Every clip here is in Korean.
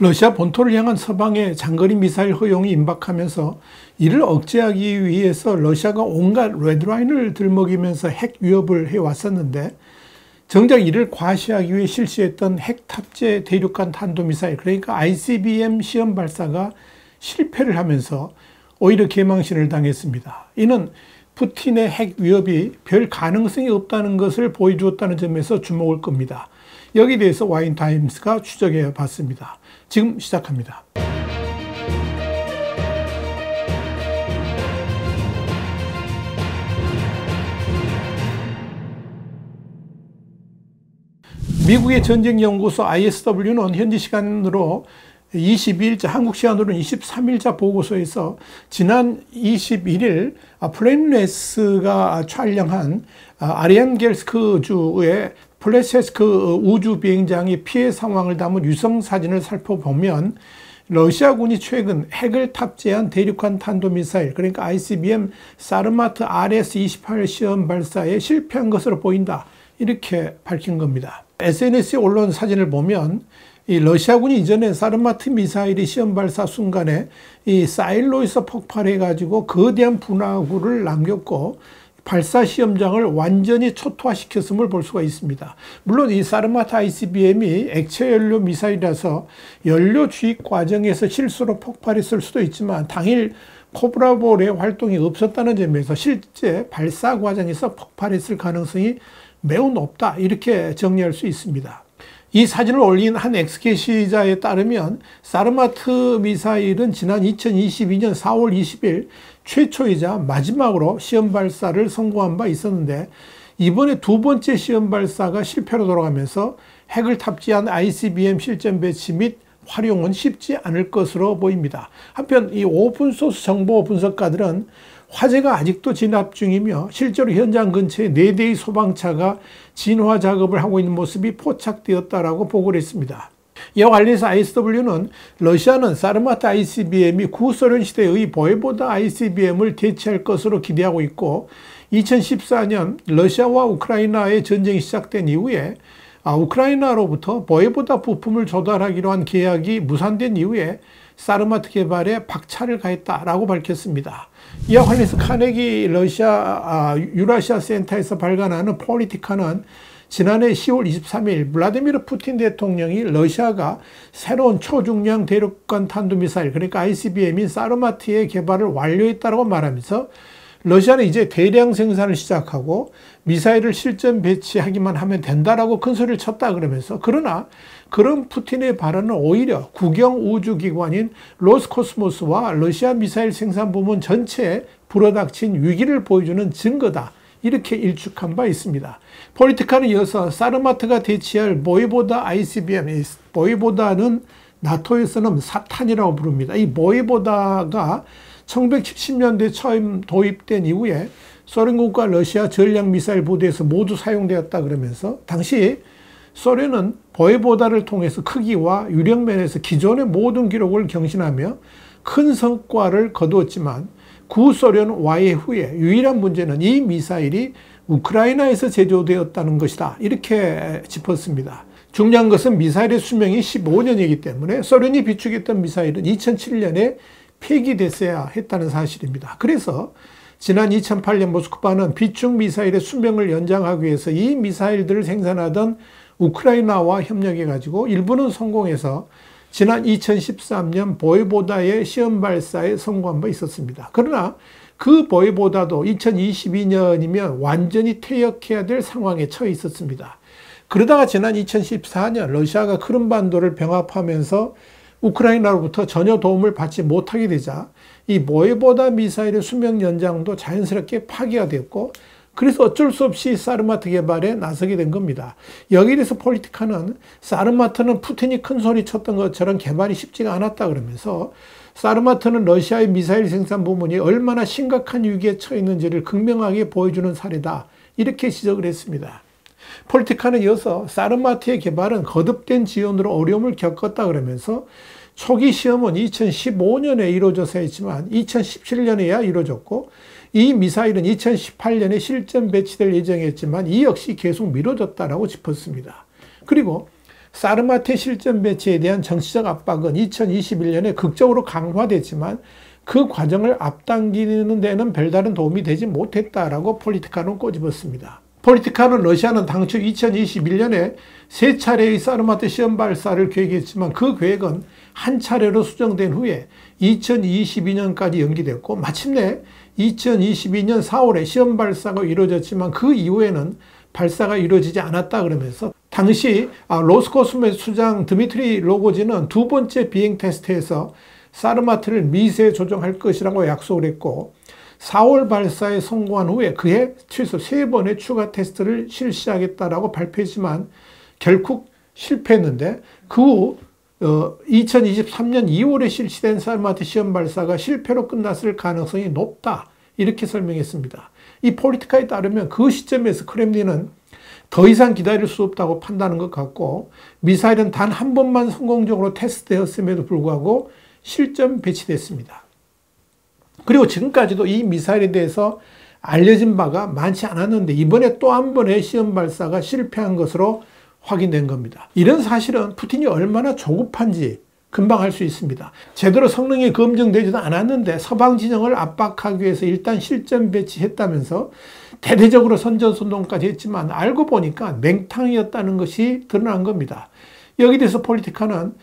러시아 본토를 향한 서방의 장거리 미사일 허용이 임박하면서 이를 억제하기 위해서 러시아가 온갖 레드라인을 들먹이면서 핵 위협을 해왔었는데, 정작 이를 과시하기 위해 실시했던 핵 탑재 대륙간 탄도미사일, 그러니까 ICBM 시험 발사가 실패를 하면서 오히려 개망신을 당했습니다. 이는 푸틴의 핵 위협이 별 가능성이 없다는 것을 보여주었다는 점에서 주목할 겁니다. 여기에 대해서 와인타임스가 추적해 봤습니다. 지금 시작합니다. 미국의 전쟁연구소 ISW는 현지 시간으로 22일자, 한국 시간으로는 23일자 보고서에서 지난 21일 플래닛가 촬영한 아리안겔스크주의 플레세스크 우주 비행장의 피해 상황을 담은 위성 사진을 살펴보면 러시아군이 최근 핵을 탑재한 대륙간 탄도미사일, 그러니까 ICBM 사르마트 RS-28 시험 발사에 실패한 것으로 보인다, 이렇게 밝힌 겁니다. SNS에 올라온 사진을 보면 이 러시아군이 이전에 사르마트 미사일이 시험 발사 순간에 이 사일로에서 폭발해 가지고 거대한 분화구를 남겼고 발사 시험장을 완전히 초토화시켰음을 볼 수가 있습니다. 물론 이 사르마트 ICBM이 액체 연료 미사일이라서 연료 주입 과정에서 실수로 폭발했을 수도 있지만 당일 코브라볼의 활동이 없었다는 점에서 실제 발사 과정에서 폭발했을 가능성이 매우 높다, 이렇게 정리할 수 있습니다. 이 사진을 올린 한 엑스게시자에 따르면 사르마트 미사일은 지난 2022년 4월 20일 최초이자 마지막으로 시험 발사를 성공한 바 있었는데, 이번에 두 번째 시험 발사가 실패로 돌아가면서 핵을 탑재한 ICBM 실전 배치 및 활용은 쉽지 않을 것으로 보입니다. 한편 이 오픈소스 정보 분석가들은 화재가 아직도 진압 중이며 실제로 현장 근처에 4대의 소방차가 진화 작업을 하고 있는 모습이 포착되었다라고 보고를 했습니다. 이와 관련해서 ISW는 러시아는 사르마트 ICBM이 구소련 시대의 보에보다 ICBM을 대체할 것으로 기대하고 있고, 2014년 러시아와 우크라이나의 전쟁이 시작된 이후에 우크라이나로부터 보에보다 부품을 조달하기로 한 계약이 무산된 이후에 사르마트 개발에 박차를 가했다라고 밝혔습니다. 이와 관련해서 카네기 유라시아 센터에서 발간하는 폴리티카는 지난해 10월 23일 블라디미르 푸틴 대통령이 러시아가 새로운 초중량 대륙간 탄도미사일, 그러니까 ICBM인 사르마트의 개발을 완료했다고 말하면서 러시아는 이제 대량 생산을 시작하고 미사일을 실전 배치하기만 하면 된다라고 큰 소리를 쳤다 그러면서, 그러나 그런 푸틴의 발언은 오히려 국영 우주기관인 로스코스모스와 러시아 미사일 생산 부문 전체에 불어닥친 위기를 보여주는 증거다, 이렇게 일축한 바 있습니다. 폴리티카는 이어서 사르마트가 대체할 보에보다 ICBM, 보에보다는 나토에서는 사탄이라고 부릅니다. 이 보에보다가 1970년대 처음 도입된 이후에 소련군과 러시아 전략미사일 부대에서 모두 사용되었다 그러면서, 당시 소련은 보에보다를 통해서 크기와 유력면에서 기존의 모든 기록을 경신하며 큰 성과를 거두었지만, 구소련 와해 후에 유일한 문제는 이 미사일이 우크라이나에서 제조되었다는 것이다, 이렇게 짚었습니다. 중요한 것은 미사일의 수명이 15년이기 때문에 소련이 비축했던 미사일은 2007년에 폐기됐어야 했다는 사실입니다. 그래서 지난 2008년 모스크바는 비축 미사일의 수명을 연장하기 위해서 이 미사일들을 생산하던 우크라이나와 협력해 가지고 일부는 성공해서 지난 2013년 보에보다의 시험 발사에 성공한 바 있었습니다. 그러나 그 보에보다도 2022년이면 완전히 퇴역해야 될 상황에 처해 있었습니다. 그러다가 지난 2014년 러시아가 크림반도를 병합하면서 우크라이나로부터 전혀 도움을 받지 못하게 되자 이 보에보다 미사일의 수명 연장도 자연스럽게 파기가 되었고, 그래서 어쩔 수 없이 사르마트 개발에 나서게 된 겁니다. 여기에 대해서 폴리티카는 사르마트는 푸틴이 큰 소리 쳤던 것처럼 개발이 쉽지가 않았다 그러면서, 사르마트는 러시아의 미사일 생산 부문이 얼마나 심각한 위기에 처해 있는지를 극명하게 보여주는 사례다, 이렇게 지적을 했습니다. 폴리티카는 이어서 사르마트의 개발은 거듭된 지원으로 어려움을 겪었다 그러면서, 초기 시험은 2015년에 이루어져서 했지만 2017년에야 이루어졌고, 이 미사일은 2018년에 실전 배치될 예정이었지만 이 역시 계속 미뤄졌다라고 짚었습니다. 그리고 사르마트 실전 배치에 대한 정치적 압박은 2021년에 극적으로 강화됐지만 그 과정을 앞당기는 데는 별다른 도움이 되지 못했다라고 폴리티카는 꼬집었습니다. 폴리티카는 러시아는 당초 2021년에 3차례의 사르마트 시험 발사를 계획했지만 그 계획은 한 차례로 수정된 후에 2022년까지 연기됐고 마침내 2022년 4월에 시험 발사가 이루어졌지만 그 이후에는 발사가 이루어지지 않았다 그러면서 당시 로스코스모스 수장 드미트리 로고진은 두 번째 비행 테스트에서 사르마트를 미세 조정할 것이라고 약속을 했고 4월 발사에 성공한 후에 그해 최소 3번의 추가 테스트를 실시하겠다라고 발표했지만 결국 실패했는데 그 후 2023년 2월에 실시된 사르마트 시험 발사가 실패로 끝났을 가능성이 높다 이렇게 설명했습니다. 이 폴리티카에 따르면 그 시점에서 크렘린은 더 이상 기다릴 수 없다고 판단한 것 같고 미사일은 단 한 번만 성공적으로 테스트되었음에도 불구하고 실전 배치됐습니다. 그리고 지금까지도 이 미사일에 대해서 알려진 바가 많지 않았는데 이번에 또 한 번의 시험 발사가 실패한 것으로 확인된 겁니다. 이런 사실은 푸틴이 얼마나 조급한지 금방 알 수 있습니다. 제대로 성능이 검증되지도 않았는데 서방 진영을 압박하기 위해서 일단 실전 배치했다면서 대대적으로 선전선동까지 했지만 알고 보니까 맹탕이었다는 것이 드러난 겁니다. 여기 대해서 폴리티카는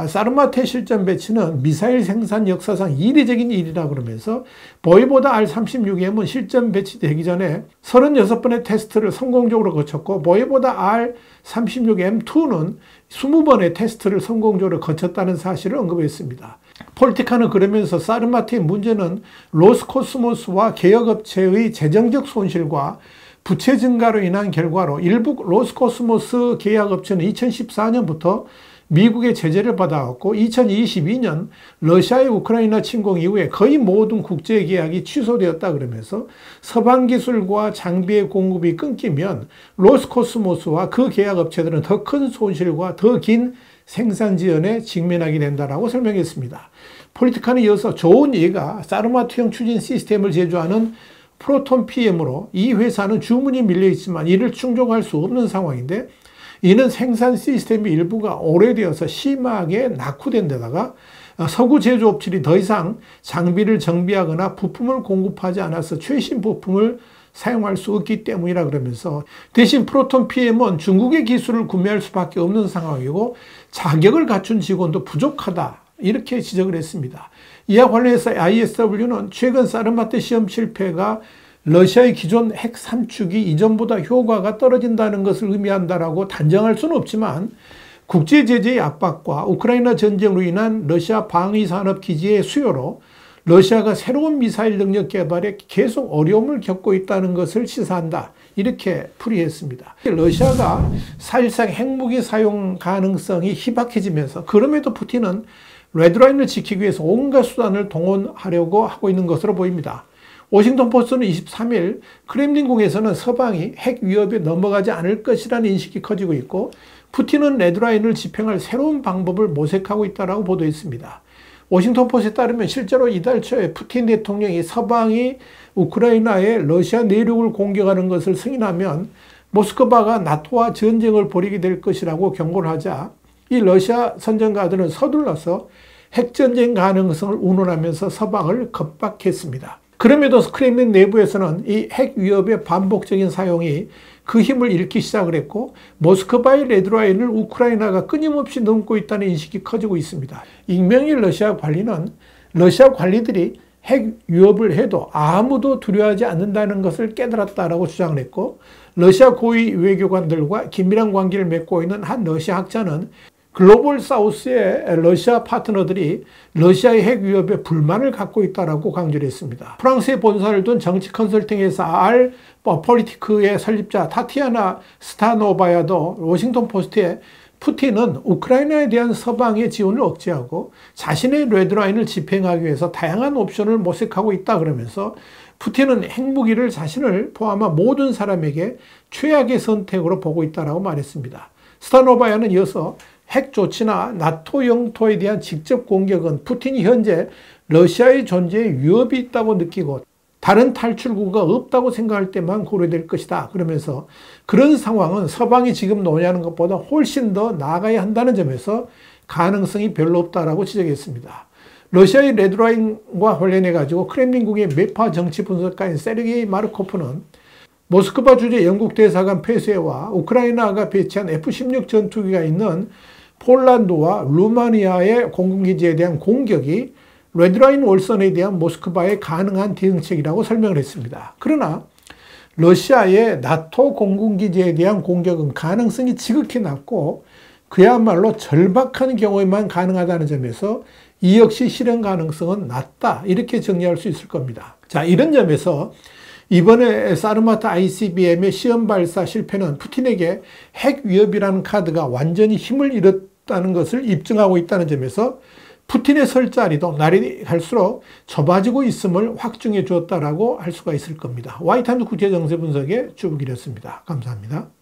사르마트 실전 배치는 미사일 생산 역사상 이례적인 일이라 그러면서 보이보다 R-36M은 실전 배치되기 전에 36번의 테스트를 성공적으로 거쳤고 보이보다 R-36M2는 20번의 테스트를 성공적으로 거쳤다는 사실을 언급했습니다. 폴리티카는 그러면서 사르마트의 문제는 로스코스모스와 계약업체의 재정적 손실과 부채 증가로 인한 결과로 일부 로스코스모스 계약업체는 2014년부터 미국의 제재를 받아왔고 2022년 러시아의 우크라이나 침공 이후에 거의 모든 국제 계약이 취소되었다 그러면서 서방 기술과 장비의 공급이 끊기면 로스코스모스와 그 계약 업체들은 더 큰 손실과 더 긴 생산 지연에 직면하게 된다라고 설명했습니다. 폴리티카는 이어서 좋은 예가 사르마트형 추진 시스템을 제조하는 프로톤 PM으로 이 회사는 주문이 밀려 있지만 이를 충족할 수 없는 상황인데 이는 생산 시스템의 일부가 오래되어서 심하게 낙후된 데다가 서구 제조업체들이 더 이상 장비를 정비하거나 부품을 공급하지 않아서 최신 부품을 사용할 수 없기 때문이라 그러면서 대신 프로톤 PM은 중국의 기술을 구매할 수밖에 없는 상황이고 자격을 갖춘 직원도 부족하다 이렇게 지적을 했습니다. 이와 관련해서 ISW는 최근 사르마트 시험 실패가 러시아의 기존 핵 삼축이 이전보다 효과가 떨어진다는 것을 의미한다라고 단정할 수는 없지만 국제 제재의 압박과 우크라이나 전쟁으로 인한 러시아 방위산업 기지의 수요로 러시아가 새로운 미사일 능력 개발에 계속 어려움을 겪고 있다는 것을 시사한다. 이렇게 풀이했습니다. 러시아가 사실상 핵무기 사용 가능성이 희박해지면서 그럼에도 푸틴은 레드라인을 지키기 위해서 온갖 수단을 동원하려고 하고 있는 것으로 보입니다. 워싱턴 포스트는 23일 크렘린궁에서는 서방이 핵 위협에 넘어가지 않을 것이라는 인식이 커지고 있고 푸틴은 레드라인을 집행할 새로운 방법을 모색하고 있다고 보도했습니다. 워싱턴 포스트에 따르면 실제로 이달 초에 푸틴 대통령이 서방이 우크라이나의 러시아 내륙을 공격하는 것을 승인하면 모스크바가 나토와 전쟁을 벌이게 될 것이라고 경고를 하자 이 러시아 선전가들은 서둘러서 핵전쟁 가능성을 운운하면서 서방을 겁박했습니다. 그럼에도 크렘린 내부에서는 이 핵 위협의 반복적인 사용이 그 힘을 잃기 시작을 했고 모스크바의 레드라인을 우크라이나가 끊임없이 넘고 있다는 인식이 커지고 있습니다. 익명의 러시아 관리는 러시아 관리들이 핵 위협을 해도 아무도 두려워하지 않는다는 것을 깨달았다라고 주장을 했고 러시아 고위 외교관들과 긴밀한 관계를 맺고 있는 한 러시아 학자는 글로벌 사우스의 러시아 파트너들이 러시아의 핵 위협에 불만을 갖고 있다고 강조를 했습니다. 프랑스에 본사를 둔 정치 컨설팅 회사 알폴리티크의 설립자 타티아나 스타노바야도 워싱턴 포스트에 푸틴은 우크라이나에 대한 서방의 지원을 억제하고 자신의 레드라인을 집행하기 위해서 다양한 옵션을 모색하고 있다 그러면서 푸틴은 핵무기를 자신을 포함한 모든 사람에게 최악의 선택으로 보고 있다고 말했습니다. 스타노바야는 이어서 핵 조치나 나토 영토에 대한 직접 공격은 푸틴이 현재 러시아의 존재에 위협이 있다고 느끼고 다른 탈출구가 없다고 생각할 때만 고려될 것이다. 그러면서 그런 상황은 서방이 지금 논의하는 것보다 훨씬 더 나아가야 한다는 점에서 가능성이 별로 없다라고 지적했습니다. 러시아의 레드라인과 관련해 가지고 크렘린궁의 매파 정치 분석가인 세르게이 마르코프는 모스크바 주재 영국 대사관 폐쇄와 우크라이나가 배치한 F-16 전투기가 있는 폴란드와 루마니아의 공군기지에 대한 공격이 레드라인 월선에 대한 모스크바의 가능한 대응책이라고 설명을 했습니다. 그러나 러시아의 나토 공군기지에 대한 공격은 가능성이 지극히 낮고 그야말로 절박한 경우에만 가능하다는 점에서 이 역시 실현 가능성은 낮다, 이렇게 정리할 수 있을 겁니다. 자, 이런 점에서 이번에 사르마트 ICBM의 시험 발사 실패는 푸틴에게 핵 위협이라는 카드가 완전히 힘을 잃었다는 것을 입증하고 있다는 점에서 푸틴의 설 자리도 날이 갈수록 좁아지고 있음을 확증해 주었다라고 할 수가 있을 겁니다. 와이탄드 국제정세 분석의 주북이었습니다. 감사합니다.